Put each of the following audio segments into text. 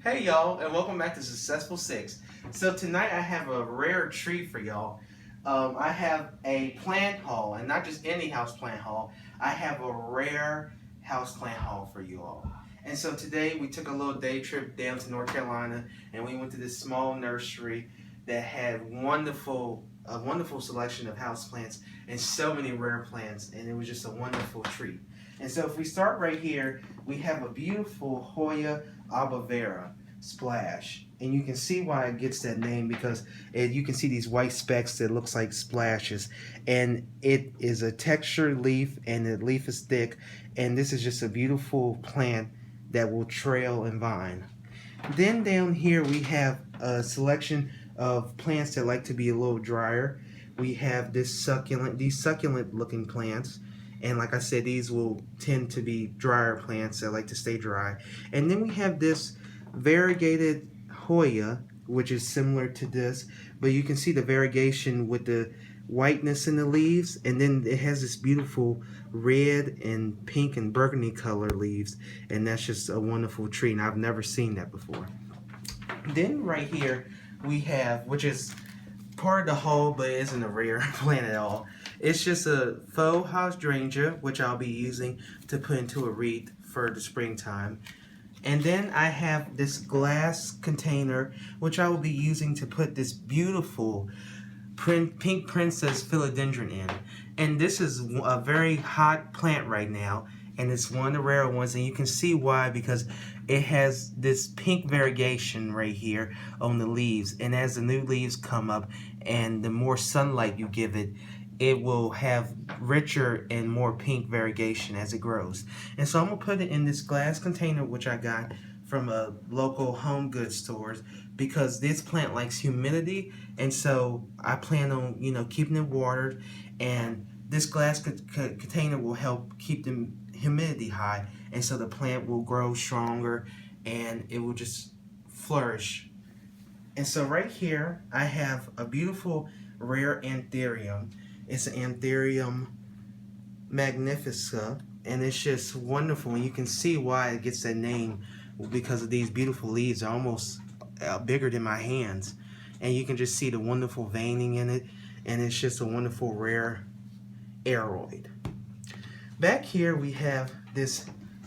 Hey y'all, and welcome back to Successful Six. So tonight I have a rare treat for y'all. I have a plant haul, and not just any house plant haul. I have a rare house plant haul for you all. And so today we took a little day trip down to North Carolina, and we went to this small nursery that had a wonderful selection of house plants and so many rare plants, and it was just a wonderful treat. And so if we start right here, we have a beautiful Hoya Albuvera splash, and you can see why it gets that name because you can see these white specks that looks like splashes, and it is a textured leaf, and the leaf is thick, and this is just a beautiful plant that will trail and vine. Then down here we have a selection of plants that like to be a little drier. We have these succulent looking plants, and like I said, these will tend to be drier plants that like to stay dry. And then we have this variegated Hoya, which is similar to this, but you can see the variegation with the whiteness in the leaves, and then it has this beautiful red and pink and burgundy color leaves, and that's just a wonderful tree, and I've never seen that before. Then right here we have, which is part of the whole, but it isn't a rare plant at all. It's just a faux hydrangea, which I'll be using to put into a wreath for the springtime. And then I have this glass container, which I will be using to put this beautiful pink princess philodendron in. And this is a very hot plant right now, and it's one of the rare ones, and you can see why, because it has this pink variegation right here on the leaves, and as the new leaves come up and the more sunlight you give it, it will have richer and more pink variegation as it grows. And so I'm going to put it in this glass container, which I got from a local home goods stores, because this plant likes humidity, and so I plan on keeping it watered, and this glass container will help keep the humidity high, and so the plant will grow stronger and it will just flourish. And so right here I have a beautiful rare Antherium. It's an Antherium Magnifica, and it's just wonderful, and you can see why it gets that name because of these beautiful leaves. Are almost bigger than my hands, and you can just see the wonderful veining in it, and it's just a wonderful rare aroid. Back here we have this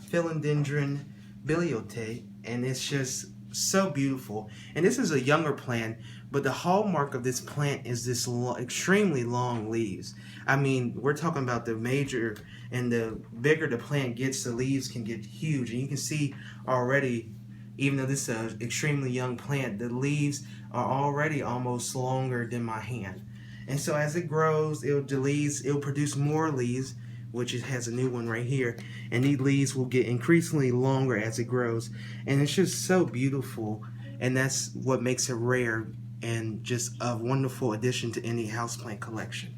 Philodendron Biliote, and it's just so beautiful. And this is a younger plant, but the hallmark of this plant is this extremely long leaves. I mean, we're talking about the major, and the bigger the plant gets, the leaves can get huge. And you can see already, even though this is an extremely young plant, the leaves are already almost longer than my hand. And so as it grows, it'll produce more leaves, which it has a new one right here, and these leaves will get increasingly longer as it grows, and it's just so beautiful, and that's what makes it rare and just a wonderful addition to any houseplant collection.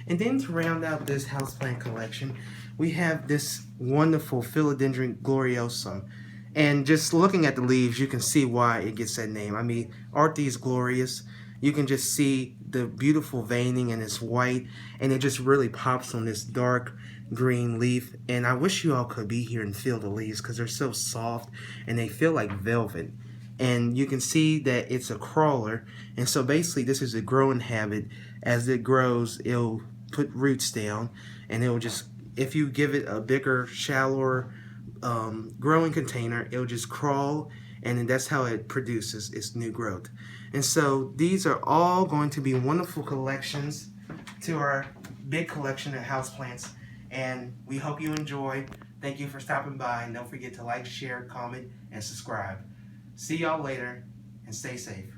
And then to round out this houseplant collection, we have this wonderful Philodendron Gloriosum. And just looking at the leaves, you can see why it gets that name. I mean, aren't these glorious? You can just see the beautiful veining, and it's white, and it just really pops on this dark green leaf. And I wish you all could be here and feel the leaves because they're so soft and they feel like velvet. And you can see that it's a crawler, and so basically this is a growing habit. As it grows, it'll put roots down, and it'll just, if you give it a bigger, shallower growing container, it'll just crawl, and then that's how it produces its new growth. And so these are all going to be wonderful collections to our big collection of houseplants, and we hope you enjoy. Thank you for stopping by, and don't forget to like, share, comment, and subscribe. See y'all later, and stay safe.